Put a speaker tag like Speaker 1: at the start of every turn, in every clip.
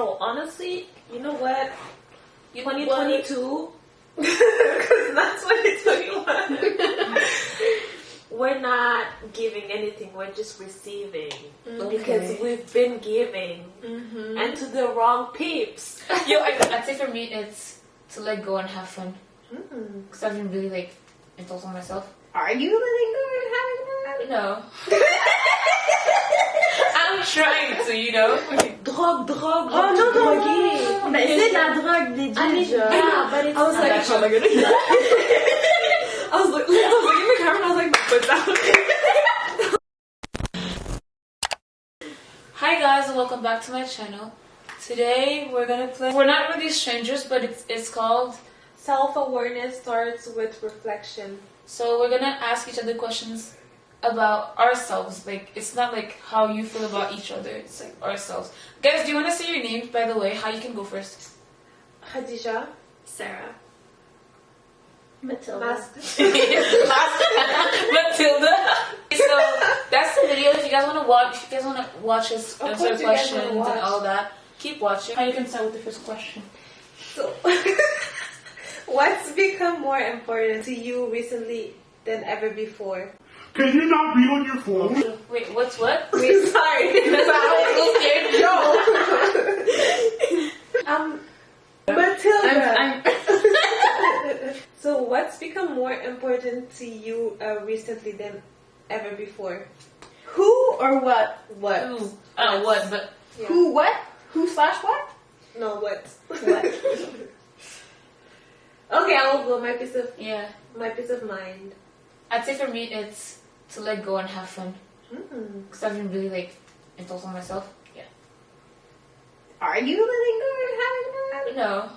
Speaker 1: No, honestly, you know what? 2022, because that's 2021. We're not giving anything, we're just receiving. Because we've been giving. And to the wrong peeps.
Speaker 2: Yo, I'd say for me, it's to let go and have fun. Because I've been really, like, entitled on myself.
Speaker 1: Are you letting go and having fun?
Speaker 2: No. I'm trying to, you know.
Speaker 1: Drogue.
Speaker 3: Oh, no. Mais c'est de la drogue, legit.
Speaker 1: Yeah, but it's
Speaker 3: I was like,
Speaker 1: oh my goodness.
Speaker 3: I was looking at the camera and I was like, put that.
Speaker 2: Hi guys, and welcome back to my channel. Today we're gonna play. We're not really strangers, but it's called
Speaker 1: Self-awareness starts with reflection.
Speaker 2: So we're gonna ask each other questions about ourselves. Like, it's not like how you feel about each other. It's like ourselves. Guys, do you want to say your names, by the way? How you can go first?
Speaker 1: Khadija.
Speaker 3: Sarah.
Speaker 1: Matilda.
Speaker 2: Matilda. So that's the video. If you guys want to watch, if you guys want to watch us answer questions and all that, keep watching. How you can start with the first question.
Speaker 1: So, what's become more important to you recently than ever before?
Speaker 4: Can you not be on your phone?
Speaker 2: Wait, what's what?
Speaker 1: Wait, sorry. Matilda. So, what's become more important to you recently than ever before?
Speaker 3: Who or what?
Speaker 1: What?
Speaker 2: Ooh. Oh, what? But
Speaker 1: Yeah.
Speaker 3: Who what? Who slash what?
Speaker 1: No, what?
Speaker 3: What?
Speaker 1: Okay, I will go. My peace of mind.
Speaker 2: I'd say for me, it's to let go and have fun. Because I've been really, like, entitled on myself. Yeah.
Speaker 1: Are you letting go and having fun?
Speaker 2: No.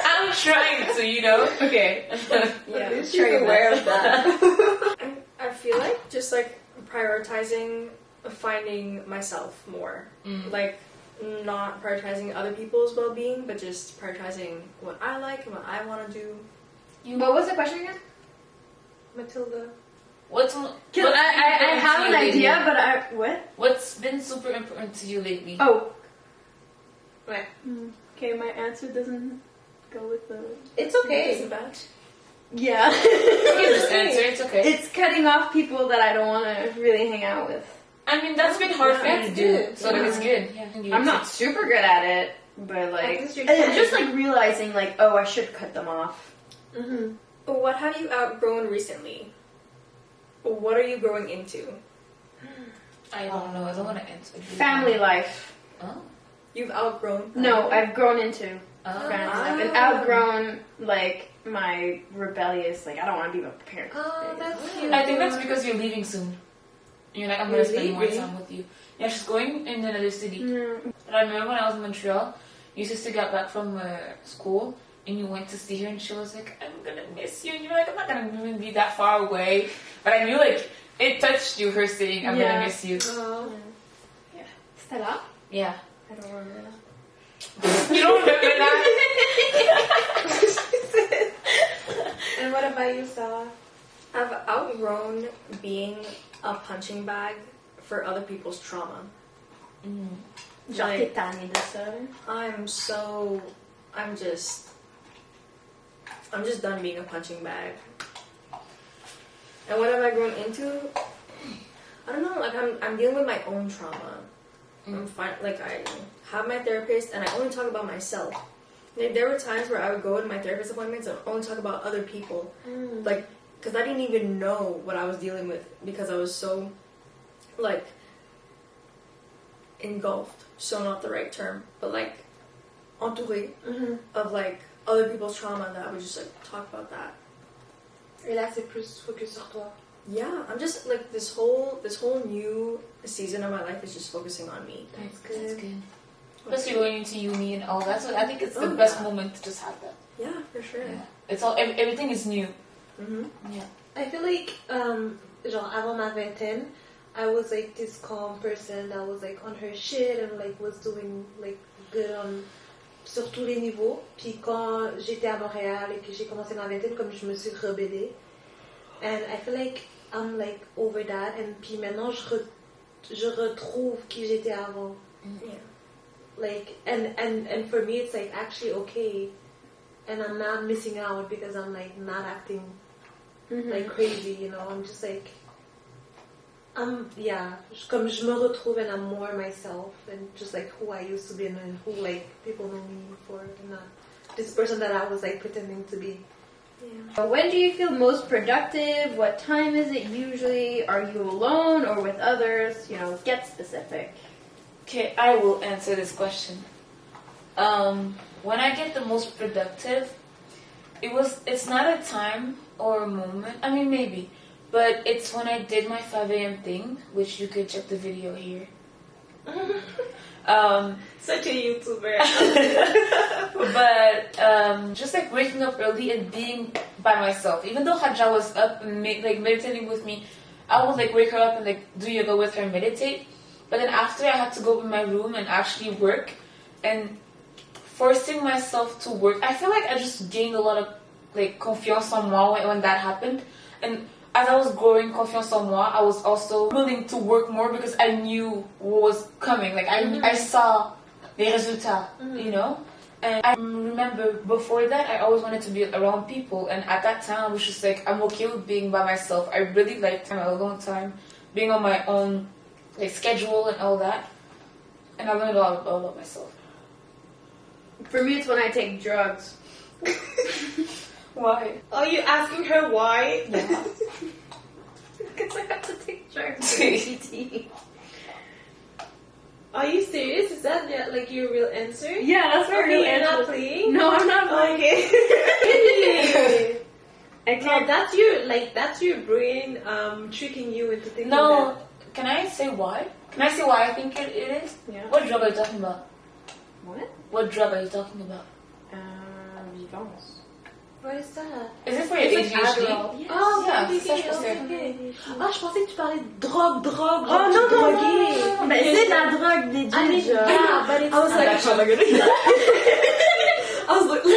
Speaker 2: I'm trying to, you know.
Speaker 3: Okay.
Speaker 1: Yeah, she's aware of that.
Speaker 5: I feel like just like prioritizing finding myself more. Like not prioritizing other people's well-being, but just prioritizing what I like and what I want to do.
Speaker 3: What was the question again?
Speaker 1: Matilda.
Speaker 3: I have an idea, but what?
Speaker 2: What's been super important to you lately?
Speaker 3: Oh.
Speaker 1: Right.
Speaker 3: Okay, my answer doesn't go with the...
Speaker 1: It's okay.
Speaker 5: Isn't bad.
Speaker 3: Yeah.
Speaker 2: You can just answer, it's okay.
Speaker 3: It's cutting off people that I don't want to really hang out with.
Speaker 2: I mean, that's been hard for you to do,
Speaker 1: good.
Speaker 2: so it's good. Yeah.
Speaker 3: I'm not super good at it, but like...
Speaker 1: least you're
Speaker 3: It's
Speaker 1: trying.
Speaker 3: just like realizing like, oh, I should cut them off.
Speaker 5: But what have you outgrown recently? What are you growing into?
Speaker 2: I don't know, I don't want to answer.
Speaker 3: Family life.
Speaker 2: Oh.
Speaker 5: You've outgrown?
Speaker 3: No, I've grown into
Speaker 2: Oh.
Speaker 3: family life. And outgrown like my rebellious, like I don't want to be with my parents.
Speaker 1: Oh, that's cute.
Speaker 2: I think that's because you're leaving soon. You're like, I'm going to spend more time with you. Yeah, she's going in another city. But I remember when I was in Montreal, your sister got back from school, and you went to see her, and she was like, I'm going to miss you. And you're like, I'm not going to even be that far away. But I knew, like, it touched you, her saying, I'm going to miss you.
Speaker 1: Oh.
Speaker 3: Yeah. Stella?
Speaker 2: Yeah.
Speaker 3: I don't remember that.
Speaker 2: You don't remember that?
Speaker 1: And what about you, Stella?
Speaker 5: I've outgrown being a punching bag for other people's trauma.
Speaker 3: Genre, t'es tannée de ça.
Speaker 5: I'm just done being a punching bag. And what have I grown into? I don't know, like I'm dealing with my own trauma. I'm fine, like I have my therapist and I only talk about myself. Like, there were times where I would go to my therapist appointments and only talk about other people. Like, because I didn't even know what I was dealing with because I was so, like, engulfed. So not the right term, but like, entouré of like other people's trauma that I would just like talk about that.
Speaker 1: Et là, c'est plus focus sur toi.
Speaker 5: Yeah, I'm just like this whole new season of my life is just focusing on me.
Speaker 1: That's good.
Speaker 2: That's good. Plus you're going into uni and all that, so I think it's the best moment to just have that.
Speaker 5: Yeah, for sure.
Speaker 2: Yeah. It's all, everything is new. Yeah.
Speaker 1: I feel like, genre, avant ma vingtaine, I was like this calm person that was like on her shit and like was doing like good on sur tous les niveaux. Puis quand j'étais à Montréal et que j'ai commencé ma vingtaine, comme je me suis rebellée. And I feel like I'm like over that. And puis maintenant je retrouve qui j'étais avant.
Speaker 5: Yeah.
Speaker 1: like, and for me it's like actually okay, and I'm not missing out because I'm like not acting like crazy, you know. I'm just like, comme je me retrouve and I'm more myself and just like who I used to be and who like people know me for, and not this person that I was like pretending to be.
Speaker 6: Yeah. When do you feel most productive? What time is it usually? Are you alone or with others? You know, get specific.
Speaker 2: Okay, I will answer this question. When I get the most productive, it's not a time or a moment. I mean, maybe. But it's when I did my 5 a.m. thing, which you could check the video here.
Speaker 1: Such a YouTuber.
Speaker 2: But just like waking up early and being by myself. Even though Hadja was up and like meditating with me, I would like wake her up and like do yoga with her and meditate. But then after, I had to go in my room and actually work, and forcing myself to work. I feel like I just gained a lot of like confiance en moi when that happened. And as I was growing confiance en moi, I was also willing to work more because I knew what was coming. Like I saw the résultats, you know. And I remember before that, I always wanted to be around people, and at that time, I was just like, I'm okay with being by myself. I really liked my alone time, being on my own like schedule and all that, and I learned a lot about myself.
Speaker 6: For me, it's when I take drugs.
Speaker 2: Why?
Speaker 1: Are you asking her why?
Speaker 2: Yeah.
Speaker 6: Because I have to take drugs for ACT.
Speaker 1: Are you serious? Is that like your real answer?
Speaker 6: Yeah, that's my real
Speaker 1: You're
Speaker 6: answer.
Speaker 1: not playing?
Speaker 6: No, I'm not playing.
Speaker 1: Okay.
Speaker 6: I
Speaker 1: No,
Speaker 6: can't.
Speaker 1: that's your brain tricking you into thinking
Speaker 2: No,
Speaker 1: that.
Speaker 2: can I say why? Can I say why I think it is?
Speaker 6: Yeah.
Speaker 2: What drug are you talking about?
Speaker 6: What?
Speaker 2: What drug are you talking about?
Speaker 6: Vivance.
Speaker 1: What is that?
Speaker 2: Is it for your
Speaker 1: It's like
Speaker 2: ADHD?
Speaker 1: Adderall.
Speaker 6: Yes.
Speaker 1: Oh,
Speaker 2: Yeah,
Speaker 1: okay,
Speaker 2: ça, je
Speaker 1: okay,
Speaker 2: pensais.
Speaker 1: okay. Ah, je pensais que tu parlais de drogue.
Speaker 6: Oh, non,
Speaker 1: drogué.
Speaker 6: Mais c'est de la drogue, des
Speaker 1: I mean,
Speaker 6: ginger.
Speaker 1: yeah, but it's
Speaker 6: I was
Speaker 1: not
Speaker 6: like,
Speaker 1: that
Speaker 6: oh my goodness. I was looking in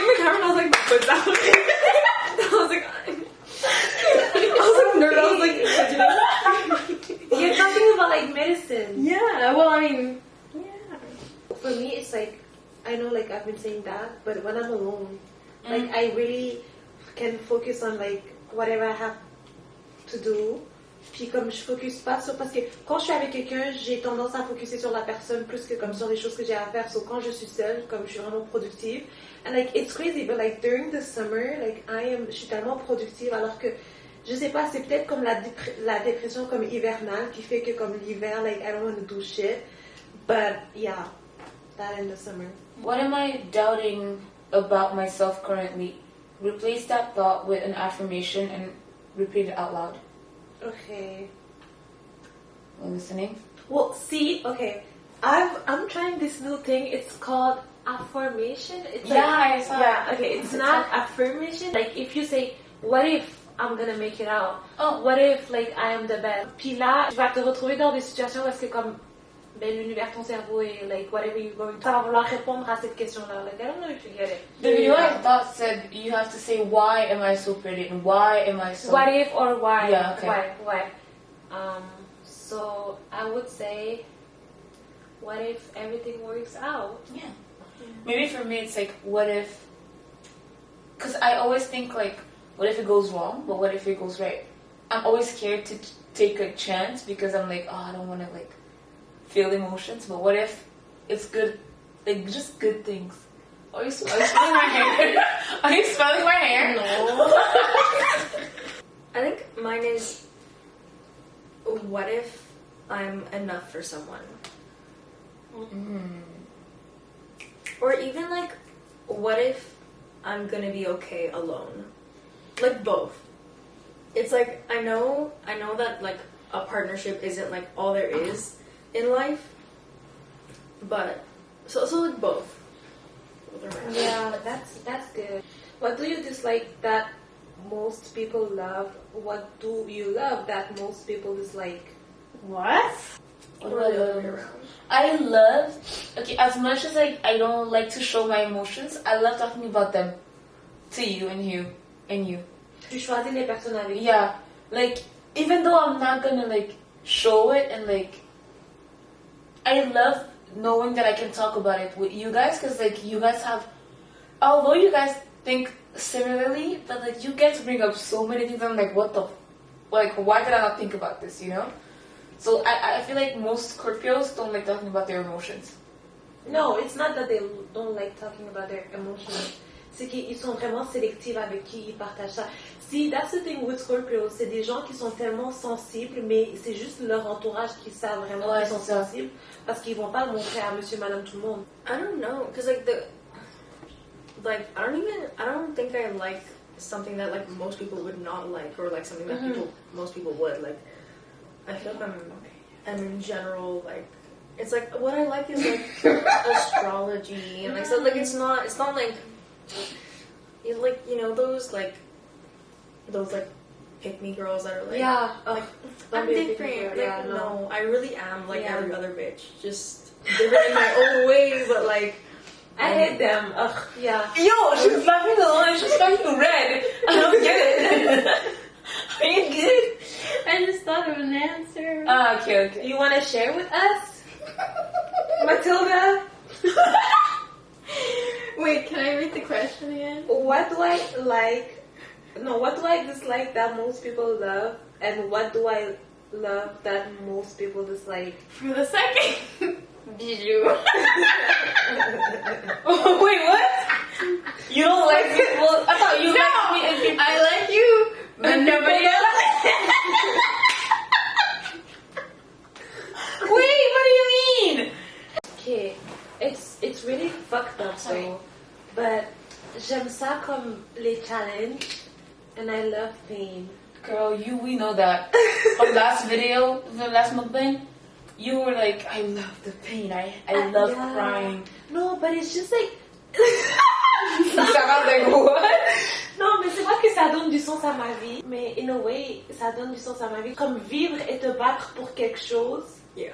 Speaker 6: the camera and I was like, my foot's out. I was like, nerd. I was like,
Speaker 1: You're talking about like medicine.
Speaker 6: yeah. Well, I mean, yeah.
Speaker 1: For me, it's like, I know like I've been saying that, but when I'm alone, like I really can focus on like whatever I have to do. Puis comme je focus pas sur, parce que quand je suis avec quelqu'un, j'ai tendance à focuser sur la personne plus que comme sur les choses que j'ai à faire. So quand je suis seule, comme je suis vraiment productive, and like it's crazy, but like during the summer, like je suis tellement productive alors que je sais pas, c'est peut-être comme la dépression comme hivernale qui fait que comme l'hiver, like I don't want to do shit, but yeah, that in the summer.
Speaker 2: What am I doubting about myself currently? Replace that thought with an affirmation and repeat it out loud.
Speaker 1: Okay.
Speaker 2: You listening?
Speaker 1: Well, see, okay, I'm trying this new thing. It's called affirmation. It's
Speaker 2: Yeah,
Speaker 1: like,
Speaker 2: I saw
Speaker 1: yeah.
Speaker 2: it.
Speaker 1: Okay, it's not affirmation. Like if you say, "What if I'm gonna make it out?"
Speaker 2: Oh.
Speaker 1: What if like I am the best? Puis là, tu vas te retrouver dans des situations où est-ce que comme ben l'univers, ton cerveau est like whatever you're going to, ça va vouloir répondre à cette question-là. Like I don't know if you get it.
Speaker 2: The video I thought said you have to say, why am I so pretty and why am I so...
Speaker 1: What if or why?
Speaker 2: Yeah, okay.
Speaker 1: Why? So I would say, what if everything works out?
Speaker 2: Yeah. Maybe for me it's like, what if... Because I always think like, what if it goes wrong, but what if it goes right? I'm always scared to take a chance because I'm like, oh, I don't want to like feel emotions, but what if it's good, like just good things? Are you smelling my hair? Are you smelling my hair?
Speaker 5: No. I think mine is, what if I'm enough for someone? Or even like, what if I'm gonna be okay alone? Like both. It's like, I know that like a partnership isn't like all there is in life, but so like both.
Speaker 1: Yeah, that's good. What do you dislike that most people love? What do you love that most people dislike?
Speaker 6: What?
Speaker 2: What do I love? I love, okay, as much as I don't like to show my emotions, I love talking about them to you and you and you.
Speaker 1: Tu choisis les personnes avec.
Speaker 2: Yeah, like even though I'm not gonna like show it and like, I love knowing that I can talk about it with you guys, because like you guys have, although you guys think similarly, but like you get to bring up so many things. I'm like, what the, like, why did I not think about this? You know. So I feel like most Scorpios don't like talking about their emotions.
Speaker 1: No, it's not that they don't like talking about their emotions. C'est qu'ils sont vraiment sélectifs avec qui ils partagent ça. See, that's the thing with Scorpios. C'est des gens qui sont tellement sensibles, mais c'est juste leur entourage qui savent vraiment qu'ils sont sensibles, parce qu'ils vont pas le montrer à monsieur, madame, tout le monde.
Speaker 5: I don't know, cause like I don't think I like something that like most people would not like, or like something that most people would like. I feel like I'm in general like, it's like what I like is like astrology and like so like it's not like you know those like pick me girls that are like I'm different like no I really am like every other bitch, just different in my own way, but like
Speaker 1: I hate them. Ugh, yeah.
Speaker 2: Yo, she's laughing alone. She's fucking red. I don't get it. Are you good?
Speaker 6: I just thought of an answer.
Speaker 2: Okay.
Speaker 1: You want to share with us, Matilda?
Speaker 6: Wait, can I read the question again?
Speaker 1: What do I like? No, what do I dislike that most people love, and what do I love that most people dislike?
Speaker 6: For the second, you.
Speaker 2: Wait, what? You don't like people? I thought you liked me and people.
Speaker 6: I like you, but nobody else.
Speaker 2: Wait, what do you mean?
Speaker 1: Okay, it's really fucked up though, but j'aime ça comme les challenges, and I love pain.
Speaker 2: Girl, we know that. From last video, the last mukbang, you were like, I love the pain. I love crying.
Speaker 1: No, but it's just like.
Speaker 2: Sarah, like, what?
Speaker 1: Non, mais c'est vrai que ça donne du sens à ma vie, mais in a way, ça donne du sens à ma vie. Comme vivre et te battre pour quelque chose.
Speaker 5: yeah.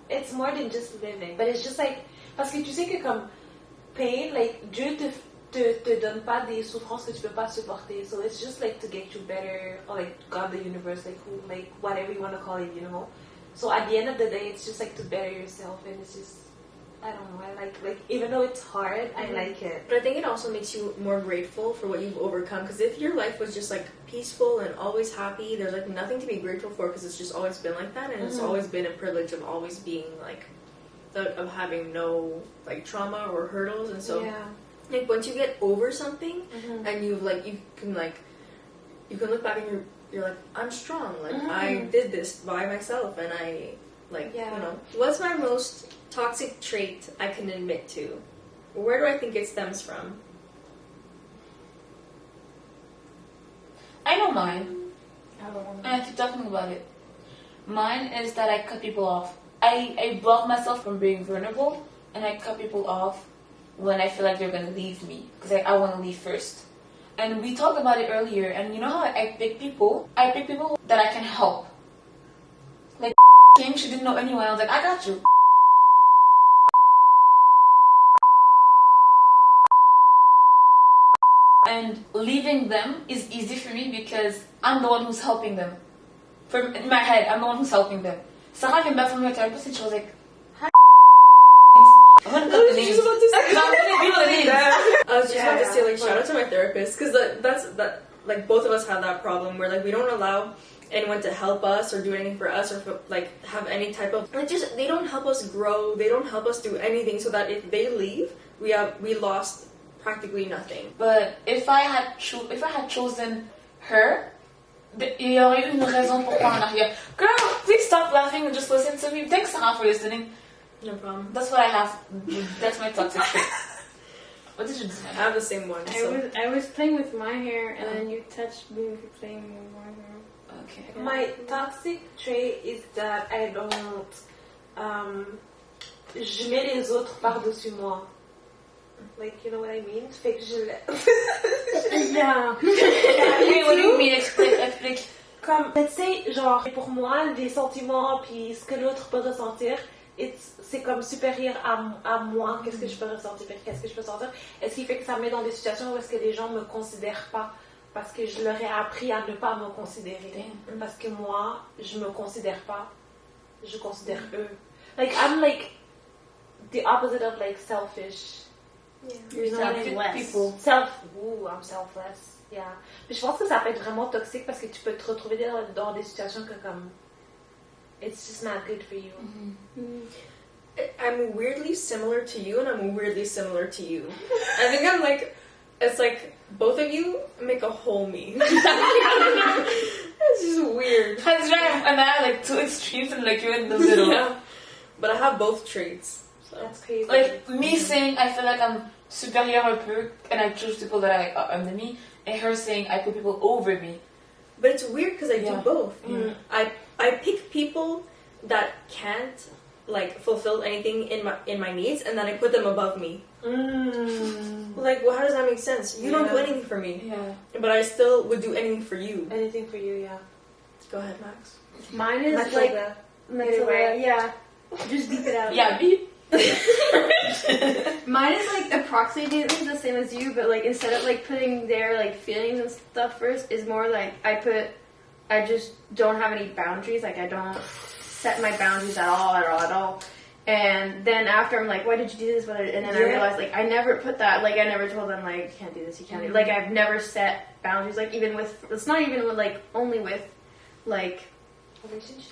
Speaker 1: It's more than just living, but it's just like, parce que tu sais que comme pain, like Dieu te donne pas des souffrances que tu peux pas supporter, so it's just like to get you better, or like God, the universe, like who, like whatever you want to call it, you know. So at the end of the day, it's just like to better yourself, and it's just, I don't know, I like even though it's hard, I like it.
Speaker 5: But I think it also makes you more grateful for what you've overcome. Because if your life was just like peaceful and always happy, there's like nothing to be grateful for because it's just always been like that, and it's always been a privilege of always being like, of having no like trauma or hurdles, and so like once you get over something and you can look back and you're like, I'm strong, like I did this by myself, and I like you know. What's my most toxic trait I can admit to? Where do I think it stems from?
Speaker 2: I know mine. And I keep talking about it. Mine is that I cut people off. I block myself from being vulnerable, and I cut people off when I feel like they're gonna leave me, because I want to leave first. And we talked about it earlier, and you know how I pick people? I pick people that I can help. Like came, she didn't know anyone. I was like, I got you. And leaving them is easy for me because I'm the one who's helping them. In my head, I'm the one who's helping them. Sarah came back from her therapist and she was like, hi. I'm gonna cut the names. I'm gonna give the names.
Speaker 5: I was just about to say, like, shout out to my therapist, because that's like both of us have that problem where like we don't allow anyone to help us or do anything for us, or like have any type of like, just they don't help us grow, they don't help us do anything, so that if they leave, we lost practically nothing.
Speaker 2: But if I had chosen her, il y aurait eu une raison pourquoi en arrière. Girl, please stop laughing and just listen to me. Thanks, Sarah, for listening.
Speaker 5: No problem.
Speaker 2: That's what I have. That's my toxic trait. What did you decide?
Speaker 5: I have the same one.
Speaker 6: I was playing with my hair, and then you touched me with playing with my hair.
Speaker 2: Okay.
Speaker 1: My toxic trait is that I don't. Je mets les autres par-dessus moi. Like, you know what I mean? Fait que je l'ai.
Speaker 6: Yeah.
Speaker 2: What do you mean? Explique.
Speaker 1: Comme, let's say, genre, pour moi, les sentiments puis ce que l'autre peut ressentir, c'est comme supérieur à moi. Qu'est-ce que je peux ressentir? Qu'est-ce que je peux sentir? Et ce qui fait que ça me met dans des situations où est-ce que les gens me considèrent pas. Parce que je leur ai appris à ne pas me considérer. Parce que moi, je me considère pas. Je considère eux. Like, I'm like, the opposite of like selfish.
Speaker 5: Yeah.
Speaker 6: You're selfless.
Speaker 1: People. I'm selfless. Yeah. Mais je pense que ça peut être vraiment toxique parce que tu peux te retrouver dans des situations que comme it's just not good for you.
Speaker 5: I'm weirdly similar to you, and I'm weirdly similar to you. I think I'm like, it's like both of you make a whole me. It's just weird.
Speaker 2: That's right. And I have like two extremes, and like you're in the middle.
Speaker 5: Yeah. But I have both traits. So.
Speaker 1: That's crazy.
Speaker 2: Like me saying I feel like I'm superior un peu, and I choose people that are under me, and her saying I put people over me.
Speaker 5: But it's weird because I do both.
Speaker 2: Mm.
Speaker 5: I pick people that can't like fulfill anything in my needs, and then I put them above me. Like, well, how does that make sense? You don't do anything for me.
Speaker 2: Yeah.
Speaker 5: But I still would do anything for you.
Speaker 1: Anything for you, yeah.
Speaker 5: Go ahead, Max.
Speaker 6: Mine is
Speaker 1: Matilda.
Speaker 6: Matilda, yeah. Just beep it out.
Speaker 2: Yeah, beep.
Speaker 6: Mine is like approximately the same as you, but like instead of like putting their like feelings and stuff first, is more like I just don't have any boundaries. Like I don't set my boundaries at all. And then after I'm like, why did you do this? And then I realized like I never put that. Like I never told them like you can't do this, you can't do. Like I've never set boundaries. Like even with it's not even with like only with like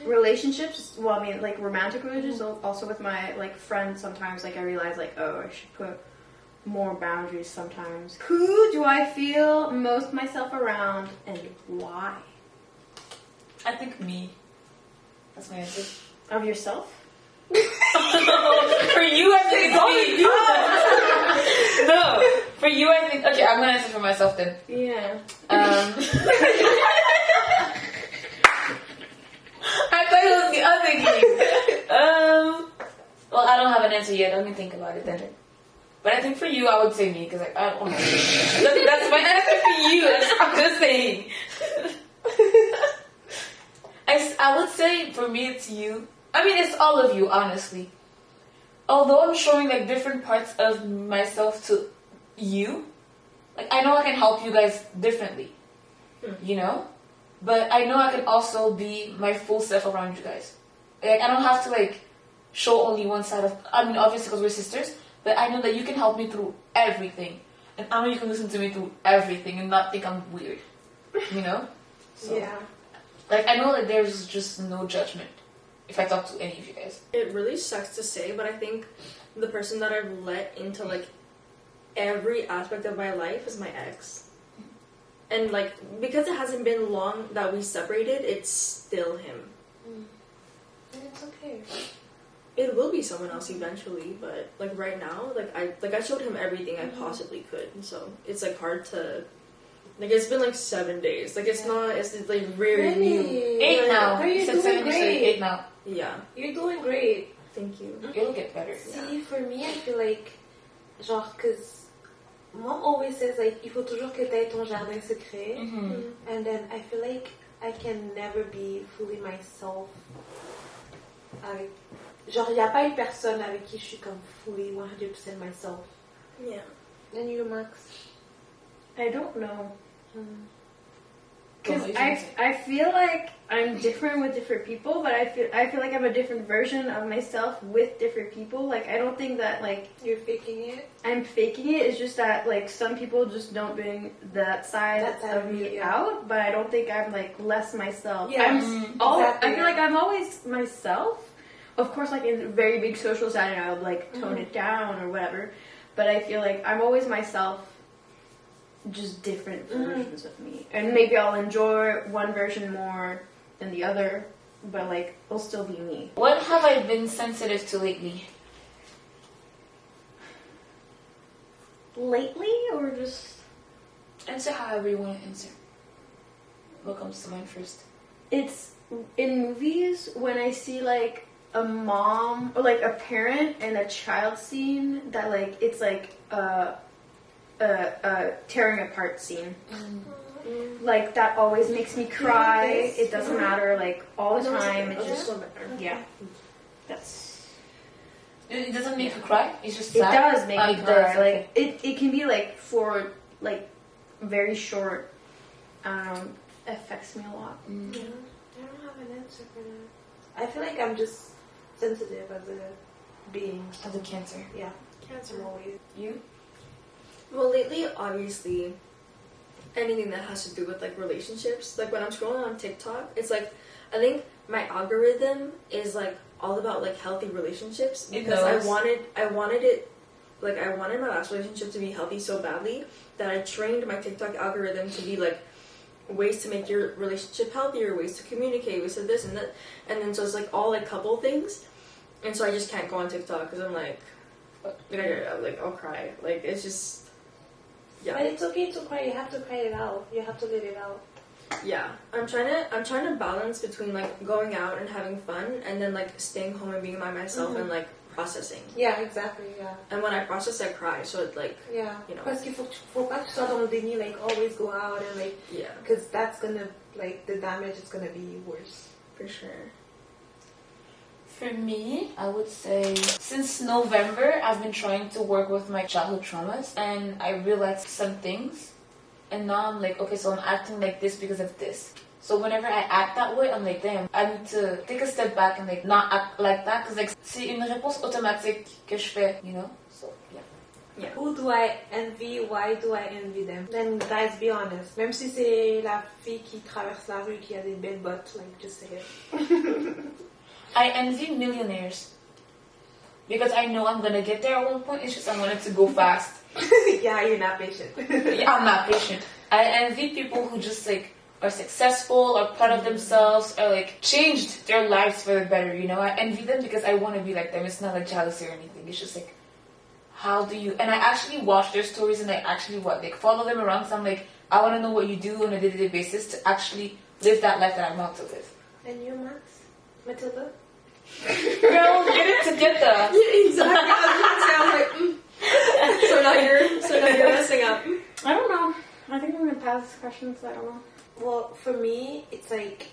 Speaker 6: relationships. Well, I mean like romantic relationships. Also with my like friends. Sometimes like I realize like oh I should put more boundaries sometimes. Who do I feel most myself around and why?
Speaker 2: I think me. That's my answer.
Speaker 6: Of yourself?
Speaker 2: For you, I think it's me. No, for you, I think. Okay, I'm gonna answer for myself then.
Speaker 6: Yeah.
Speaker 2: I thought it was the other game. Well, I don't have an answer yet. Let me think about it then. But I think for you, I would say me because I don't know. That's my answer for you. I'm just saying. I would say for me, it's you. I mean, it's all of you, honestly. Although I'm showing like different parts of myself to you, like I know I can help you guys differently, you know. But I know I can also be my full self around you guys. Like I don't have to like show only one side of. I mean, obviously because we're sisters, but I know that you can help me through everything, and I know you can listen to me through everything and not think I'm weird, you know. So,
Speaker 1: yeah.
Speaker 2: Like I know that there's just no judgment if I talk to any of you guys.
Speaker 5: It really sucks to say, but I think the person that I've let into like every aspect of my life is my ex. And like because it hasn't been long that we separated, it's still him.
Speaker 1: And it's okay.
Speaker 5: It will be someone else eventually, but like right now, I showed him everything I possibly could, and so it's like hard to. Like it's been like 7 days. Like it's not. It's like very new.
Speaker 2: 8 now.
Speaker 1: Are you
Speaker 2: You said
Speaker 1: doing
Speaker 2: 7, you said
Speaker 1: great?
Speaker 2: 8 now.
Speaker 5: Yeah.
Speaker 1: You're doing great.
Speaker 5: Thank you.
Speaker 2: It'll get better.
Speaker 1: See, for me, I feel like, genre, cause mom always says like, il faut toujours que t'aies ton jardin secret. And then I feel like I can never be fully myself. Avec, genre, y a pas une personne avec qui je suis comme fully 100% myself.
Speaker 5: Yeah.
Speaker 1: And you, Max?
Speaker 6: I don't know.
Speaker 2: Don't
Speaker 6: Because
Speaker 2: know, you can
Speaker 6: I feel like I'm different with different people, but I feel like I'm a different version of myself with different people. Like I don't think that like
Speaker 1: You're faking it?
Speaker 6: I'm faking it. It's just that like some people just don't bring that side of me out, but I don't think I'm like less myself.
Speaker 1: Yeah,
Speaker 6: I feel like I'm always myself. Of course, like in a very big social setting, I'll like tone it down or whatever. But I feel like I'm always myself. Just different versions of me, and maybe I'll enjoy one version more than the other, but like it'll still be me.
Speaker 2: What have I been sensitive to lately?
Speaker 6: Lately, or just
Speaker 2: Answer however you want to answer. What comes to mind first?
Speaker 6: it's in movies when I see like a mom or like a parent and a child scene that like it's like a tearing apart scene. Like that always makes me cry. It doesn't matter like all the time. It just that's.
Speaker 2: It doesn't make you cry. It's just
Speaker 6: It
Speaker 2: sad.
Speaker 6: does make me
Speaker 2: It
Speaker 6: cry.
Speaker 2: does,
Speaker 6: Like it can be like for like very short. Affects me a lot.
Speaker 1: Yeah, I don't have an answer for that. I feel like I'm just sensitive as a beings.
Speaker 2: As a Cancer.
Speaker 1: Yeah,
Speaker 5: Cancer.
Speaker 1: I'm always.
Speaker 2: You?
Speaker 5: Well, lately, obviously, anything that has to do with like relationships. Like when I'm scrolling on TikTok, it's like I think my algorithm is like all about like healthy relationships because I wanted it. Like, I wanted my last relationship to be healthy so badly that I trained my TikTok algorithm to be, like, ways to make your relationship healthier, ways to communicate, ways to this and that. And then so it's, like, all, like, couple things. And so I just can't go on TikTok because I'm, like, I'll cry. Like, it's just, yeah.
Speaker 1: But it's okay to cry. You have to cry it out. You have to let it out.
Speaker 5: Yeah. I'm trying to balance between, like, going out and having fun and then, like, staying home and being by myself and, like, processing.
Speaker 1: Yeah, exactly, yeah.
Speaker 5: And when I process, I cry. So it's like,
Speaker 1: yeah.
Speaker 5: You know.
Speaker 1: Parce qu'il faut pas que tu sois dans le déni, like, always go out and, like,
Speaker 5: yeah.
Speaker 1: Because that's gonna, like, the damage is gonna be worse.
Speaker 5: For sure.
Speaker 2: For me, I would say since November, I've been trying to work with my childhood traumas and I realized some things. And now I'm like, okay, so I'm acting like this because of this. So whenever I act that way, I'm like, damn, I need to take a step back and like not act like that because like c'est une réponse automatique que je fais, you know? So yeah.
Speaker 5: Yeah.
Speaker 1: Who do I envy? Why do I envy them? Then guys, be honest. Même si c'est la fille qui traverse la rue qui a des belles bottes, like just say it.
Speaker 2: I envy millionaires because I know I'm gonna get there at one point. It's just I want it to go fast.
Speaker 1: Yeah, you're not patient.
Speaker 2: Yeah, I'm not patient. I envy people who just like are successful, are proud of themselves, or like changed their lives for the better, you know? I envy them because I want to be like them. It's not like jealousy or anything. It's just like, how do you... And I actually watch their stories and I actually like follow them around. So I'm like, I want to know what you do on a day-to-day basis to actually live that life that I'm about to live.
Speaker 1: And you, Max? Matilda?
Speaker 2: Girl, get it together.
Speaker 5: Yeah, exactly. I was like, so now you're messing up.
Speaker 6: I don't know. I think I'm gonna pass this question because I don't know.
Speaker 1: Well, for me, it's like,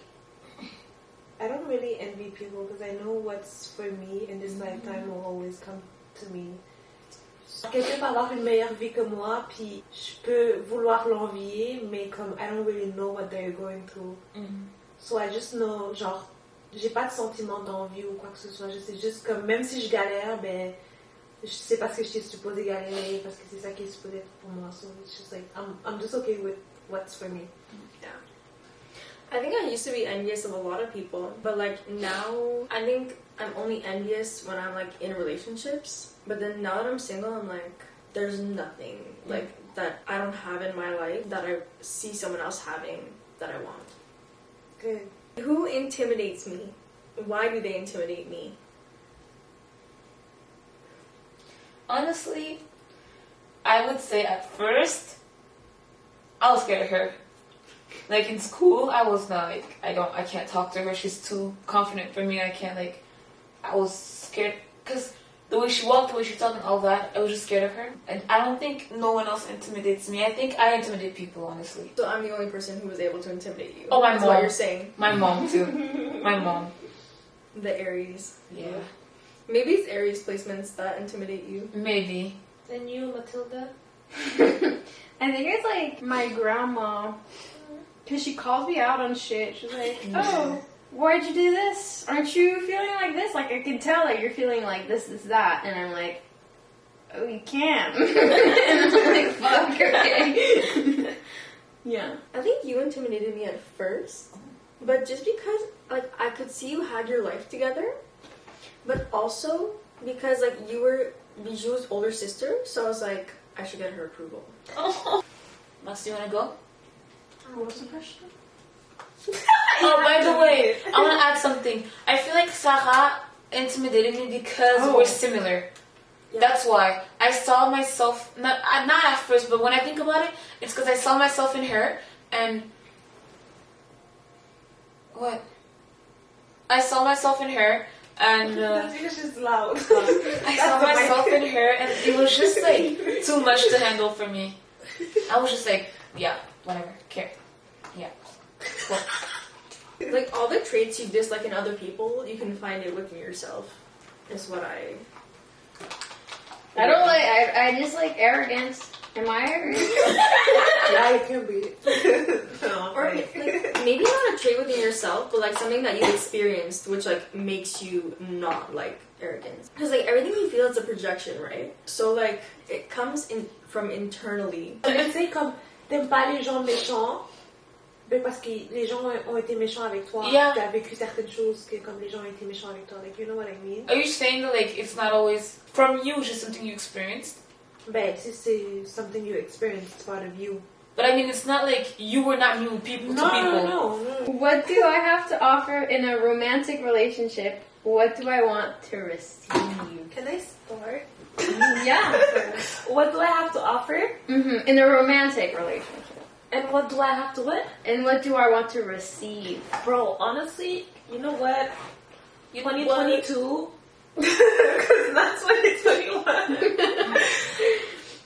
Speaker 1: I don't really envy people because I know what's for me in this lifetime will always come to me. Quelqu'un peut avoir une meilleure vie que moi, puis je peux vouloir l'envier, mais comme I don't really know what they're going through. So I just know, genre, j'ai pas de sentiment d'envie ou quoi que ce soit. Je sais juste comme, même si je galère, ben, je sais parce que je suis supposée galérer, parce que c'est ça qui est supposé être pour moi. So it's just like, I'm just okay with what's for me.
Speaker 5: Yeah. I think I used to be envious of a lot of people, but like now, I think I'm only envious when I'm like in relationships. But then now that I'm single, I'm like, there's nothing like that I don't have in my life that I see someone else having that I want.
Speaker 1: Good.
Speaker 5: Who intimidates me? Why do they intimidate me?
Speaker 2: Honestly, I would say at first, I was scared of her. Like in school, I was not like, I can't talk to her. She's too confident for me. I can't like, I was scared because the way she walked, the way she talked and all that, I was just scared of her. And I don't think no one else intimidates me. I think I intimidate people, honestly.
Speaker 5: So I'm the only person who was able to intimidate you.
Speaker 2: Oh, my
Speaker 5: That's
Speaker 2: mom.
Speaker 5: what you're saying.
Speaker 2: My mom too. My mom.
Speaker 5: The Aries.
Speaker 2: Yeah.
Speaker 5: Maybe it's Aries placements that intimidate you.
Speaker 2: Maybe.
Speaker 1: And you, Matilda?
Speaker 6: I think it's like my grandma, because she calls me out on shit. She's like, oh, why'd you do this? Aren't you feeling like this? Like, I can tell that you're feeling like this, that. And I'm like, oh, you can. And I'm like, fuck, okay. Yeah.
Speaker 5: I think you intimidated me at first, but just because, like, I could see you had your life together, but also because, like, you were Bijou's older sister, so I was like, I should get her approval.
Speaker 2: Oh. Max, you wanna go?
Speaker 6: What's the question?
Speaker 2: Oh, by the way, I want to add something. I feel like Sarah intimidated me because we're similar.
Speaker 5: Yeah.
Speaker 2: That's why. I saw myself, not at first, but when I think about it, it's because I saw myself in her, and... What? I saw myself in her, and...
Speaker 1: It's just loud.
Speaker 2: I saw myself in her, and it was just, like, too much to handle for me. I was just like, yeah, whatever, care. Yeah. Cool.
Speaker 5: Like, all the traits you dislike in other people, you can find it within yourself, is what I
Speaker 6: don't like, I just like arrogance. Am I?
Speaker 1: Yeah, it can be. No,
Speaker 5: Or like maybe not a trait within yourself, but like something that you experienced, which like makes you not like arrogant. Because like everything you feel is a projection, right? So like it comes in from internally.
Speaker 1: Tu sais, comme t'aimes pas les gens méchants, ben parce que les gens ont été méchants avec toi.
Speaker 2: Yeah.
Speaker 1: Tu as vécu certaines choses que comme les gens ont été méchants avec toi. Like, you know what I mean?
Speaker 2: Are you saying that like it's not always from you, it's just something you experienced?
Speaker 1: Ben, si c'est something you experienced, it's part of you.
Speaker 2: But I mean, it's not like you were not new people to people.
Speaker 1: No.
Speaker 6: What do I have to offer in a romantic relationship? What do I want to receive?
Speaker 1: Can I start?
Speaker 6: Yeah.
Speaker 1: What do I have to offer?
Speaker 6: In a romantic relationship.
Speaker 1: And what do I have to what?
Speaker 6: And what do I want to receive?
Speaker 1: Bro, honestly, you know what?
Speaker 2: You
Speaker 1: 2022, because not 2021.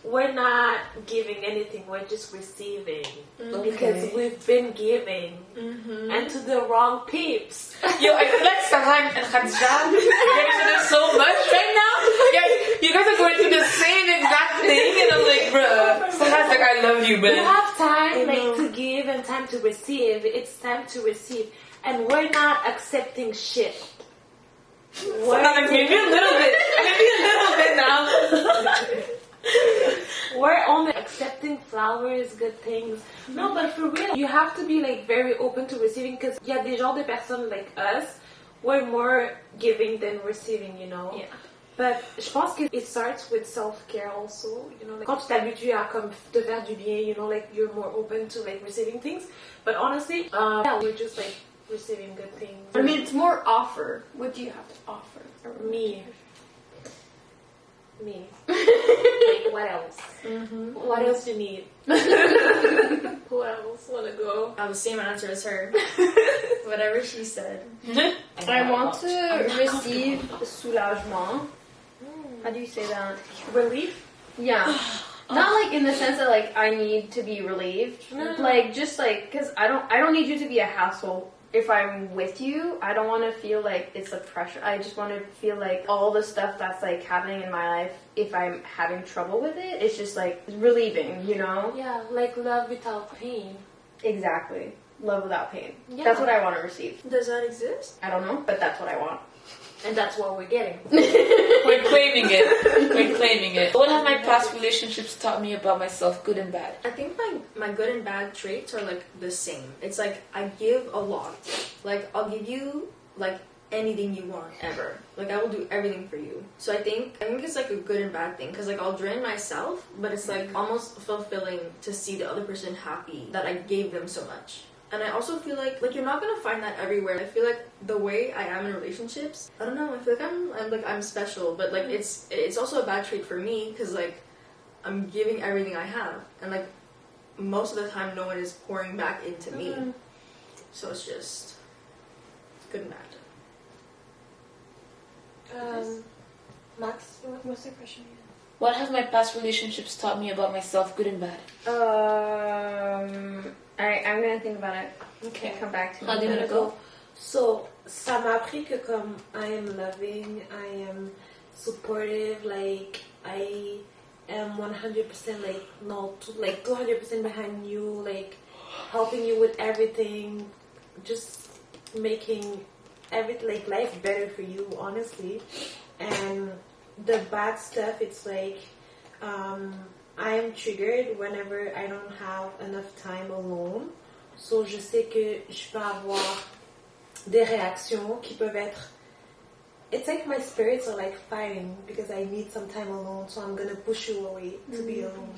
Speaker 1: We're not giving anything, we're just receiving. Because we've been giving. And to the wrong peeps.
Speaker 2: Yo, I feel like Sahan and Khadija are getting to this so much right now. You guys are going through the same exact thing, and I'm like, bruh. Sahan's like, I love you,
Speaker 1: We
Speaker 2: but
Speaker 1: have time like to give and time to receive. It's time to receive. And we're not accepting shit.
Speaker 2: Sahan, maybe a little bit. Maybe a little bit now.
Speaker 1: We're only accepting flowers, good things. No, but for real, you have to be like very open to receiving because il y a des genres de personnes like us, we're more giving than receiving, you know.
Speaker 6: Yeah.
Speaker 1: But je pense que it starts with self-care also, you know. Like, quand tu t'habitues à comme te faire du bien, you know, like you're more open to like receiving things. But honestly, yeah, we're just like receiving good things.
Speaker 6: I mean, it's more offer. What do you have to offer?
Speaker 1: Me. Like, what else? What else you need? Who else wanna go?
Speaker 5: I have the same answer as her. Whatever she said.
Speaker 6: I want to receive soulagement. How do you say that?
Speaker 1: Relief?
Speaker 6: Yeah. Not like in the sense that like I need to be relieved. Like just like because I don't need you to be a hassle. If I'm with you, I don't want to feel like it's a pressure. I just want to feel like all the stuff that's like happening in my life, if I'm having trouble with it, it's just like relieving, you know?
Speaker 1: Yeah, like love without pain.
Speaker 6: Exactly. Love without pain.
Speaker 1: Yeah.
Speaker 6: That's what I want to receive.
Speaker 5: Does that exist?
Speaker 6: I don't know, but that's what I want.
Speaker 1: And that's what we're getting.
Speaker 2: We're claiming it. We're claiming it. What have my past relationships taught me about myself, good and bad?
Speaker 5: I think my good and bad traits are like the same. It's like I give a lot. Like I'll give you like anything you want ever. Like I will do everything for you. So I think it's like a good and bad thing because like I'll drain myself, but it's like almost fulfilling to see the other person happy that I gave them so much. And I also feel like you're not gonna find that everywhere. I feel like the way I am in relationships, I don't know. I feel like I'm special, but like it's also a bad trait for me because like I'm giving everything I have, and like most of the time no one is pouring back into me. So it's just good and bad.
Speaker 1: Max,
Speaker 6: What's the question again?
Speaker 2: What have my past relationships taught me about myself, good and bad?
Speaker 6: Alright, I'm gonna think about it.
Speaker 1: Okay.
Speaker 6: Come back to me.
Speaker 2: How do you wanna go?
Speaker 1: So, ça m'a appris que comme I am loving, I am supportive, like I am 100% like no, like 200% behind you, like helping you with everything, just making everything like life better for you, honestly. And the bad stuff, it's like I am triggered whenever I don't have enough time alone. So je sais que je peux avoir des réactions qui peuvent être. It's like my spirits are like fighting because I need some time alone, so I'm gonna push you away to be alone.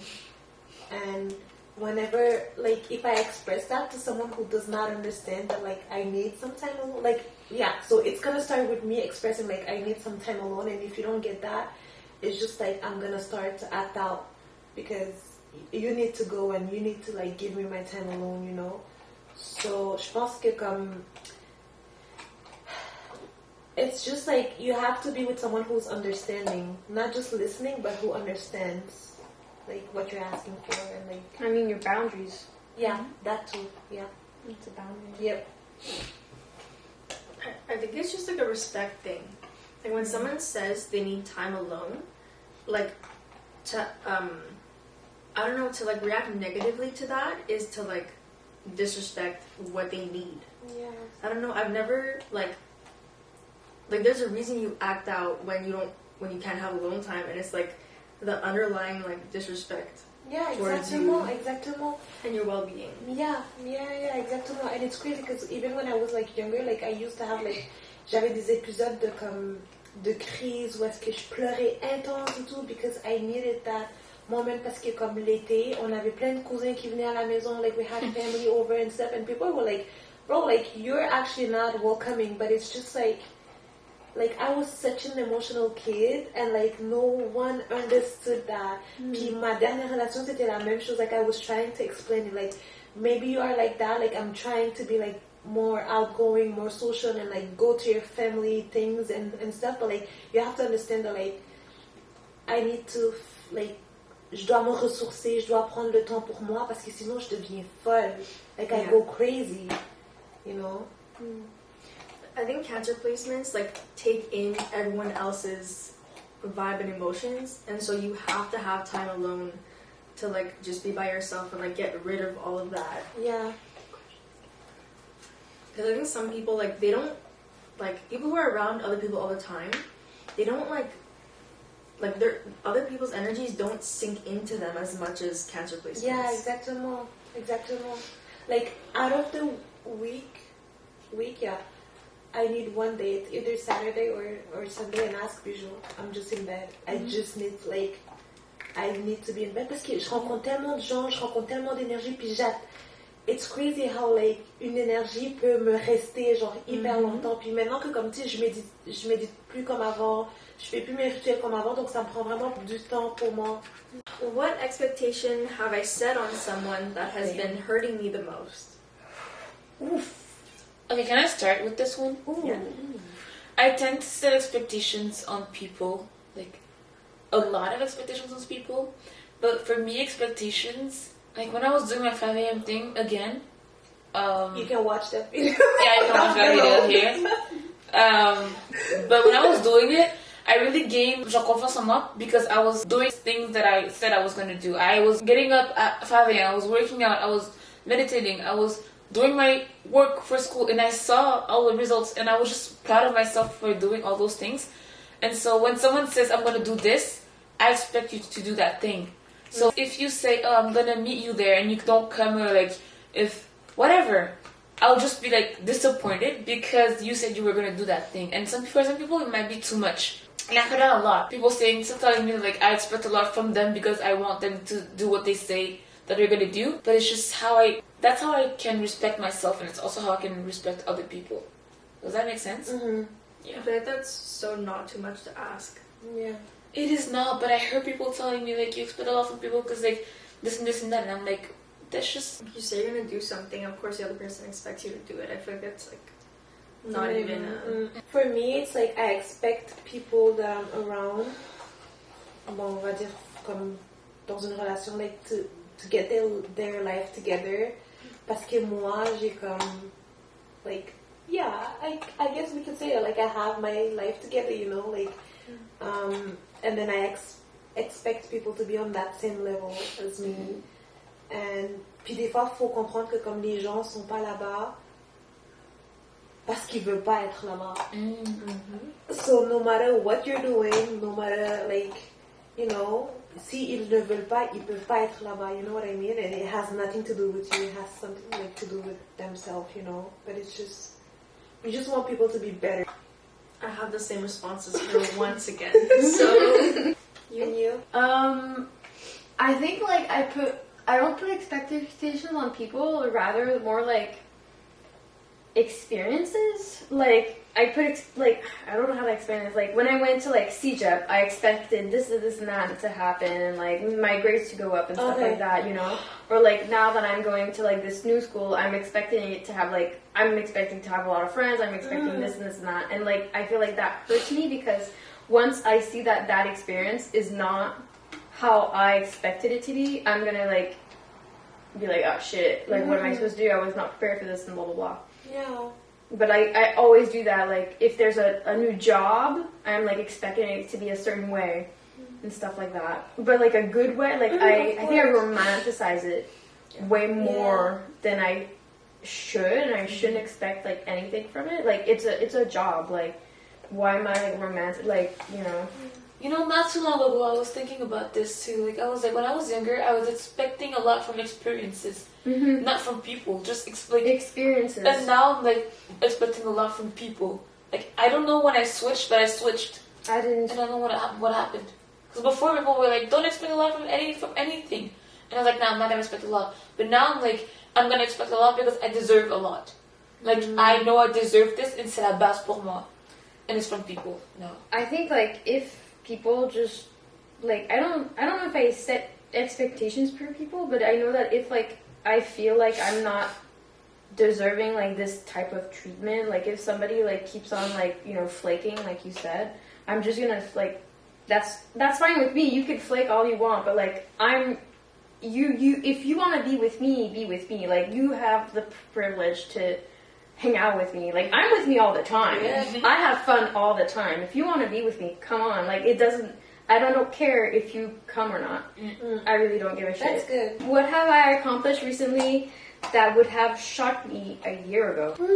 Speaker 1: And whenever, like, if I express that to someone who does not understand that, like, I need some time alone, like, yeah, so it's gonna start with me expressing, like, I need some time alone, and if you don't get that, it's just like I'm gonna start to act out because you need to go and you need to, like, give me my time alone, you know. So, je pense que comme it's just like you have to be with someone who's understanding, not just listening, but who understands like what you're asking for and like.
Speaker 6: I mean, your boundaries.
Speaker 1: Yeah, that too. Yeah,
Speaker 6: It's a boundary.
Speaker 1: yep.
Speaker 5: I think it's just like a respect thing. Like when someone says they need time alone, like to I don't know, to like react negatively to that is to like disrespect what they need.
Speaker 1: Yeah.
Speaker 5: I don't know. I've never like there's a reason you act out when you can't have alone time, and it's like the underlying like disrespect.
Speaker 1: Yeah,
Speaker 5: towards
Speaker 1: exactement.
Speaker 5: And your well-being.
Speaker 1: Yeah, exactement. And it's crazy because even when I was like younger, like I used to have like, j'avais des épisodes de crise où est-ce que je pleurais intense et tout because I needed that moment parce que comme l'été, on avait plein de cousins qui venaient à la maison, like we had family over and stuff, and people were like, bro, like you're actually not welcoming, but it's just like I was such an emotional kid and like no one understood that. Puis ma dernière relation c'était la même chose. Like I was trying to explain it. Like maybe you are like that. Like I'm trying to be like more outgoing, more social, and like go to your family things and stuff. But like you have to understand that like I need to like je dois me ressourcer. Je dois prendre le temps pour moi parce que sinon je deviens folle. Like I go crazy. You know.
Speaker 5: I think cancer placements like take in everyone else's vibe and emotions, and so you have to have time alone to like just be by yourself and like get rid of all of that.
Speaker 1: Yeah.
Speaker 5: Because I think some people like they don't like people who are around other people all the time. They don't like their other people's energies don't sink into them as much as cancer placements.
Speaker 1: Yeah, exactement. Like out of the week, yeah. I need one day, either Saturday or Sunday, and ask Bijou. I'm just in bed. I just need I need to be in bed parce que je rencontre tellement de gens, je rencontre tellement d'énergie, puis it's crazy how like une énergie peut me rester genre hyper longtemps. Puis maintenant que comme tu sais, je médite plus comme avant, je fais plus mes rituels comme avant, donc ça me prend vraiment du temps pour moi.
Speaker 5: What expectation have I set on someone that has been hurting me the most?
Speaker 2: Oof. Okay, can I start with this one?
Speaker 5: Ooh. Yeah.
Speaker 2: I tend to set expectations on people, like a lot of expectations on people. But for me, expectations, like when I was doing my 5 a.m. thing again,
Speaker 1: you can watch that video.
Speaker 2: Yeah, you can watch that video here. But when I was doing it, I really gained confiance en moi because I was doing things that I said I was going to do. I was getting up at 5 a.m. I was working out. I was meditating. I was doing my work for school, and I saw all the results, and I was just proud of myself for doing all those things. And so when someone says, I'm going to do this, I expect you to do that thing. So if you say, oh, I'm going to meet you there, and you don't come, or like, if, whatever, I'll just be like disappointed because you said you were going to do that thing. And for some people, it might be too much. And I heard that a lot. People telling me like, I expect a lot from them because I want them to do what they say that they're going to do. But it's just that's how I can respect myself, and it's also how I can respect other people. Does that make sense?
Speaker 1: Mm-hmm.
Speaker 5: Yeah. I feel like that's so not too much to ask.
Speaker 1: Yeah.
Speaker 2: It is not, but I heard people telling me, like, you expect a lot from people because, like, this and that, and I'm like, that's just...
Speaker 5: If you say you're going to do something, of course the other person expects you to do it. I feel like that's, like, not even...
Speaker 1: For me, it's like I expect people that I'm around, bon, on va dire, comme dans une relation, like, to get their life together. Parce que moi, j'ai comme, like, yeah, I guess we could say it, like, I have my life together, you know, like, and then I expect people to be on that same level as me. And puis des fois, faut comprendre que comme les gens sont pas là-bas parce qu'ils veulent pas être là-bas. So no matter what you're doing, no matter, like, you know, si ils ne veulent pas, ils peuvent pas être là-bas, you know what I mean? And it has nothing to do with you, it has something like to do with themselves, you know? But it's just, we just want people to be better.
Speaker 5: I have the same responses for once again. So,
Speaker 1: you?
Speaker 6: I think like I don't put expectations on people, or rather more like experiences. Like I put I don't know how to explain this. Like when I went to like CJEP, I expected this and that to happen, and like my grades to go up and stuff like that, you know. Or like now that I'm going to like this new school, I'm expecting to have a lot of friends. I'm expecting this and that, and like I feel like that hurts me because once I see that experience is not how I expected it to be, I'm gonna like be like, oh shit, like what am I supposed to do? I was not prepared for this and blah blah blah.
Speaker 1: Yeah.
Speaker 6: But I always do that. Like if there's a new job, I'm like expecting it to be a certain way. and stuff like that. But like a good way, like I think I romanticize it way more than I should, and I shouldn't expect like anything from it. Like it's a job. Like why am I like romantic? Like
Speaker 2: You know, not too long ago, I was thinking about this too. Like, I was like, when I was younger, I was expecting a lot from experiences, not from people. Just
Speaker 6: experiences.
Speaker 2: And now I'm like expecting a lot from people. Like, I don't know when I switched, but I switched.
Speaker 6: I didn't.
Speaker 2: And I don't know what happened. Because before people were like, don't expect a lot from anything. And I was like, nah, I'm not gonna expect a lot. But now I'm like, I'm gonna expect a lot because I deserve a lot. Like, I know I deserve this, and c'est la base pour moi. And it's from people. No.
Speaker 6: I think like if people just like I don't know if I set expectations for people, but I know that if like I feel like I'm not deserving like this type of treatment, like if somebody like keeps on like flaking like you said, I'm just gonna like that's fine with me. You could flake all you want, but like if you want to be with me. Like you have the privilege to hang out with me. Like I'm with me all the time.
Speaker 2: Yeah.
Speaker 6: I have fun all the time. If you want to be with me, come on. Like it doesn't. I don't care if you come or not. I really don't give a shit.
Speaker 1: That's good.
Speaker 6: What have I accomplished recently that would have shocked me a year ago? Sorry,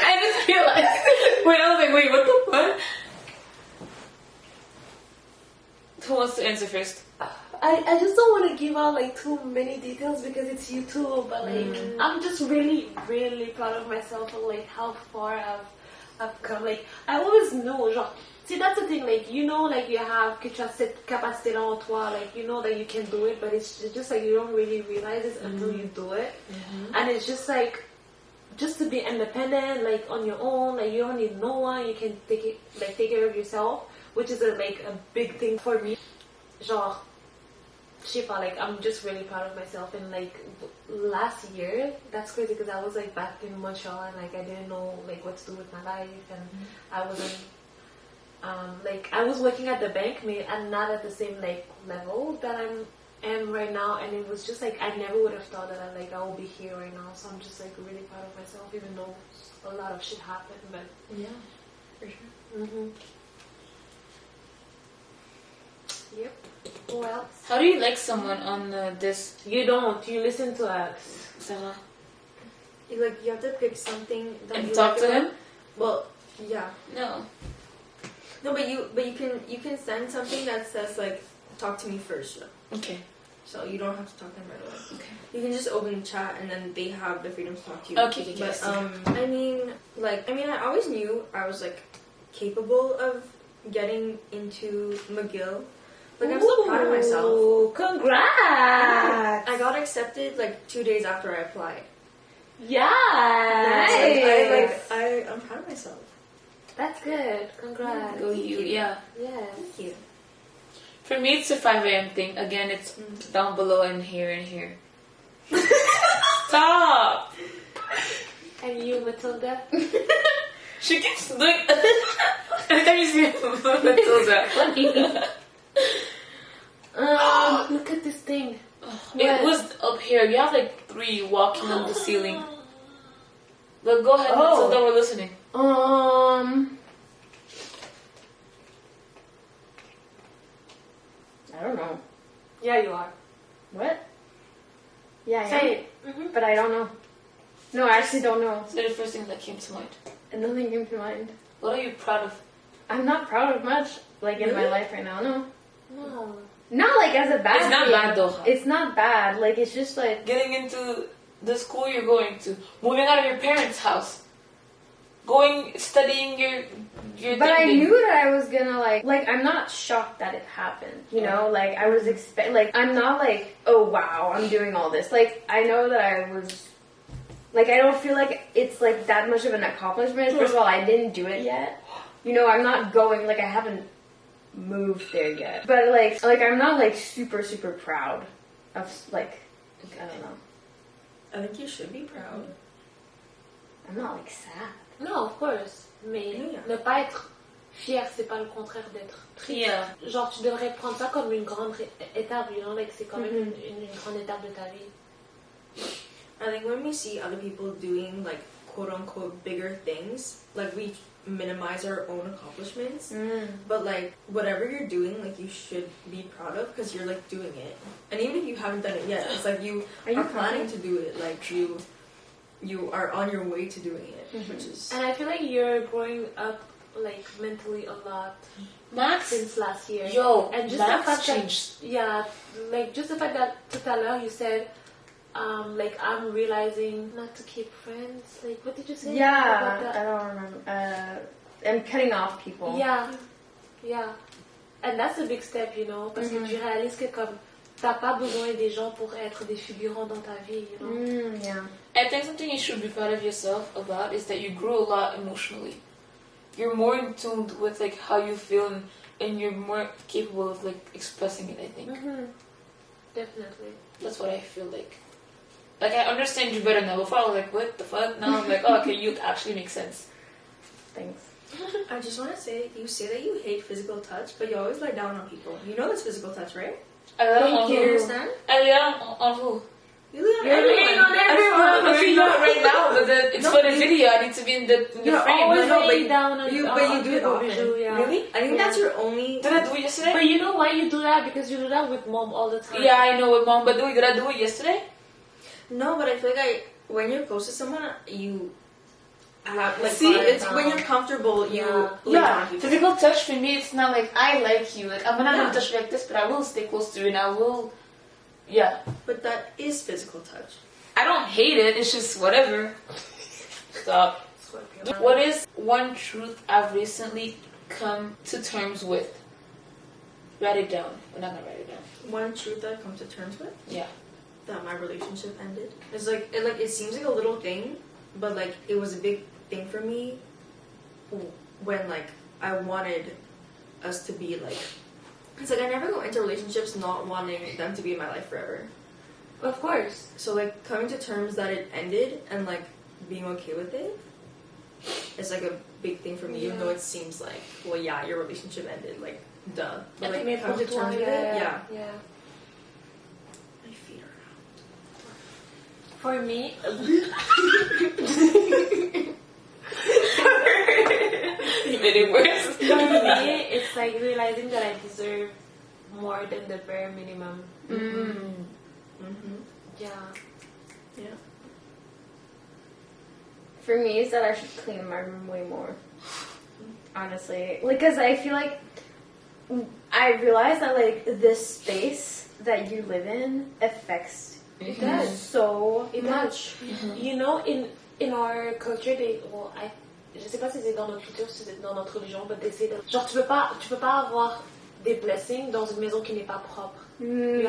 Speaker 2: I just realized. Wait, I was like, wait, what the fuck? Who wants to answer first?
Speaker 1: I just don't want to give out like too many details because it's YouTube, but like I'm just really really proud of myself and like how far I've come. Like I always know, genre, see that's the thing, like like you have que tu as cette capacité là en toi, like that you can do it, but it's just like you don't really realize it until you do it, and it's just like just to be independent, like on your own, like you don't need no one, you can take care of yourself, which is a big thing for me, genre. Like I'm just really proud of myself. And like last year, that's crazy because I was like back in Montreal and like I didn't know like what to do with my life, and I wasn't like I was working at the bank, maybe and not at the same like level that I am right now, and it was just like I never would have thought that I will be here right now. So I'm just like really proud of myself, even though a lot of shit happened. But
Speaker 2: yeah, for sure.
Speaker 1: Yep. Who else?
Speaker 2: How do you like someone on this?
Speaker 1: You don't. You listen to us.
Speaker 2: Sarah?
Speaker 5: You have to pick something that
Speaker 2: And
Speaker 5: you
Speaker 2: talk
Speaker 5: like
Speaker 2: to
Speaker 5: about-
Speaker 2: him?
Speaker 5: Well, yeah.
Speaker 2: No.
Speaker 5: No, but you can send something that says like talk to me first.
Speaker 2: Okay.
Speaker 5: So you don't have to talk to them right away.
Speaker 2: Okay.
Speaker 5: You can just open the chat and then they have the freedom to talk to you.
Speaker 2: Okay.
Speaker 5: But I always knew I was like capable of getting into McGill. Like I'm so proud of myself.
Speaker 1: Congrats!
Speaker 5: I got accepted like 2 days after I applied.
Speaker 1: Yeah.
Speaker 6: Nice.
Speaker 5: I'm proud of myself.
Speaker 1: That's good. Congrats.
Speaker 2: Go you. Yeah.
Speaker 1: Yes.
Speaker 5: Thank you.
Speaker 2: For me, it's a 5 a.m. thing. Again, it's down below and here and here. Stop!
Speaker 1: And you, Matilda?
Speaker 2: She keeps doing. Every time you see Matilda.
Speaker 1: Look at this thing.
Speaker 2: It was up here. You have like 3 walking on the ceiling. But go ahead, Matilda, we're listening.
Speaker 6: I don't know.
Speaker 1: Yeah, you are.
Speaker 6: What? Yeah, I
Speaker 1: Say
Speaker 6: am.
Speaker 1: it.
Speaker 6: But I don't know. No, I actually don't know.
Speaker 2: Say the first thing that came to mind.
Speaker 6: And nothing came to mind.
Speaker 2: What are you proud of?
Speaker 6: I'm not proud of much, like in my life right now. No.
Speaker 1: No.
Speaker 6: Not like as a bad
Speaker 2: It's not
Speaker 6: thing.
Speaker 2: bad though.
Speaker 6: It's not bad. Like it's just like
Speaker 2: Getting into the school you're going to, moving out of your parents' house, studying your
Speaker 6: But I
Speaker 2: thing.
Speaker 6: knew that I was gonna like I'm not shocked that it happened, you know? Like I was I'm not like, oh wow, I'm doing all this. Like I know that I was like I don't feel like it's like that much of an accomplishment. First of all, I didn't do it yet. You know, I'm not going I haven't moved there yet. But like I'm not like super super proud of like I don't know.
Speaker 5: I think you should be proud.
Speaker 6: I'm not like sad.
Speaker 1: No, of course. Mais ne pas être fier, c'est pas le contraire d'être triste.
Speaker 2: Yeah.
Speaker 1: Genre, tu devrais prendre ça comme une grande étape, you know? Like, c'est quand même une grande étape de ta vie.
Speaker 5: I think when we see other people doing like quote unquote bigger things. Like we minimize our own accomplishments, but like whatever you're doing, like you should be proud of because you're like doing it. And even if you haven't done it yet, it's like you are planning to do it. Like you are on your way to doing it, which is.
Speaker 1: And I feel like you're growing up like mentally a lot.
Speaker 2: Max
Speaker 1: since last year.
Speaker 2: And just Max the fact changed.
Speaker 1: Like just the fact that tout à l'heure you said, like I'm realizing not to keep friends. Like what did you say?
Speaker 6: Yeah, I don't remember. I'm cutting off people.
Speaker 1: Yeah, and that's a big step, you know, parce que tu réalises que comme t'as pas besoin des gens pour être des figurants dans ta vie, you know.
Speaker 6: Yeah.
Speaker 2: I think something you should be proud of yourself about is that you grew a lot emotionally. You're more in tune with like how you feel and you're more capable of like expressing it, I think.
Speaker 1: Definitely.
Speaker 2: That's what I feel like. Like I understand you better now. Before I was like, what the fuck? Now I'm like, oh, okay, you actually make sense.
Speaker 6: Thanks.
Speaker 5: I just want to say, you say that you hate physical touch, but you always lie down on people. You know that's physical touch, right?
Speaker 6: Thank you.
Speaker 5: Understand?
Speaker 2: I lay on who?
Speaker 5: You lay on
Speaker 2: everyone. I'm not right now, but it's for the video. I need to be in the frame.
Speaker 1: Always laying down on
Speaker 5: but you do it often. Really? I think that's your only...
Speaker 2: Did I do it yesterday?
Speaker 1: But you know why you do that? Because you do that with mom all the time.
Speaker 2: Yeah, I know with mom, but did I do it yesterday?
Speaker 5: No, but I feel like when you're close to someone, you have like
Speaker 2: see,
Speaker 5: it's when you're comfortable.
Speaker 2: Physical touch for me, it's not like I like you. Like I'm not gonna touch you like this, but I will stay close to you and I will. Yeah.
Speaker 5: But that is physical touch.
Speaker 2: I don't hate it. It's just whatever. Stop. What is one truth I've recently come to terms with? Write it down. We're not gonna write it down.
Speaker 5: One truth I've come to terms with?
Speaker 2: Yeah.
Speaker 5: That my relationship ended. It's like it seems like a little thing, but like it was a big thing for me when like I wanted us to be like. It's like I never go into relationships not wanting them to be in my life forever.
Speaker 1: Of course.
Speaker 5: So like coming to terms that it ended and like being okay with it is like a big thing for me, even though it seems like, well, yeah, your relationship ended, like duh. But like coming to terms with it, yeah. My feet are out.
Speaker 1: For me,
Speaker 2: you made it worse.
Speaker 1: For me, it's like realizing that I deserve more than the bare minimum. Yeah.
Speaker 6: For me, it's that I should clean my room way more. Honestly, like, cause I feel like I realize that like this space that you live in affects you so much.
Speaker 1: You know, in our culture, je sais pas si c'est dans notre culture, si c'est dans notre religion, but they say that, genre tu peux pas avoir des blessings dans une maison qui n'est pas propre. You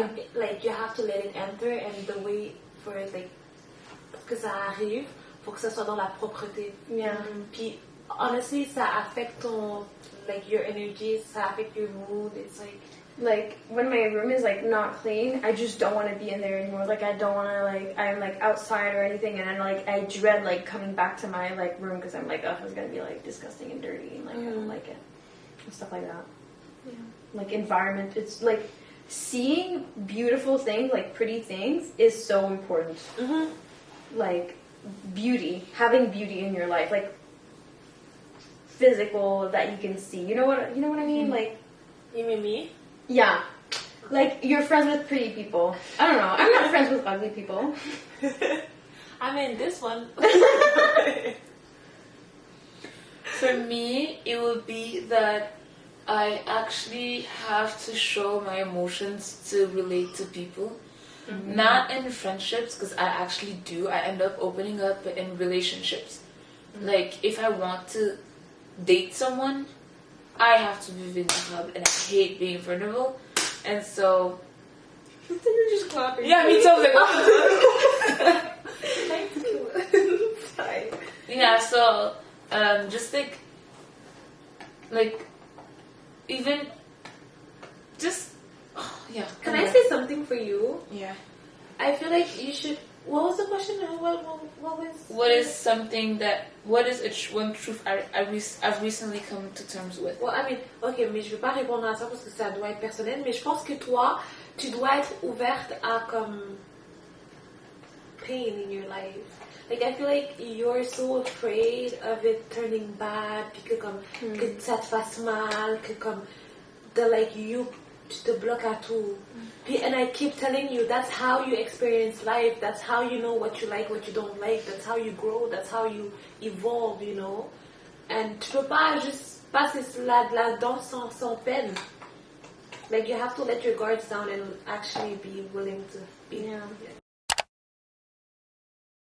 Speaker 1: have to let it enter, and the way for it, like, pour que ça arrive, faut que ça soit dans la propreté. Puis honestly, ça affecte ton, like, your energy, ça affecte your mood. It's
Speaker 6: like when my room is like not clean, I just don't want to be in there anymore. Like I don't want to, like, I'm like outside or anything, and I'm like, I dread like coming back to my like room because I'm like, oh, it's gonna be like disgusting and dirty, and like I don't like it and stuff like that. Like environment, it's like seeing beautiful things, like pretty things, is so important. Like beauty, having beauty in your life, like physical that you can see. You know what I mean? Like,
Speaker 1: you mean me?
Speaker 6: Yeah. Like, you're friends with pretty people. I don't know. I'm not friends with ugly people.
Speaker 1: I mean, this one.
Speaker 2: For me, it would be that I actually have to show my emotions to relate to people. Not in friendships, because I actually do. I end up opening up in relationships. Like, if I want to date someone, I have to be vulnerable, and I hate being vulnerable, and so...
Speaker 5: You're just clapping.
Speaker 2: Yeah, me too. I was like, yeah, so, just like, even, just,
Speaker 1: Can I say something for you?
Speaker 2: Yeah.
Speaker 1: I feel like you should... What was the question?
Speaker 2: What is something that... What is one truth I've recently come to terms with?
Speaker 1: Well, I mean, ok, mais je vais pas répondre à ça parce que ça doit être personnel, mais je pense que toi, tu dois être ouverte à comme pain in your life. Like, I feel like you're so afraid of it turning bad, puis que comme, que ça te fasse mal, que comme, tu te bloques à tout. And I keep telling you, that's how you experience life. That's how you know what you like, what you don't like. That's how you grow. That's how you evolve, you know. And tu peux pas juste passer là-dedans sans peine. Like, you have to let your guards down and actually be willing to be.
Speaker 6: Yeah.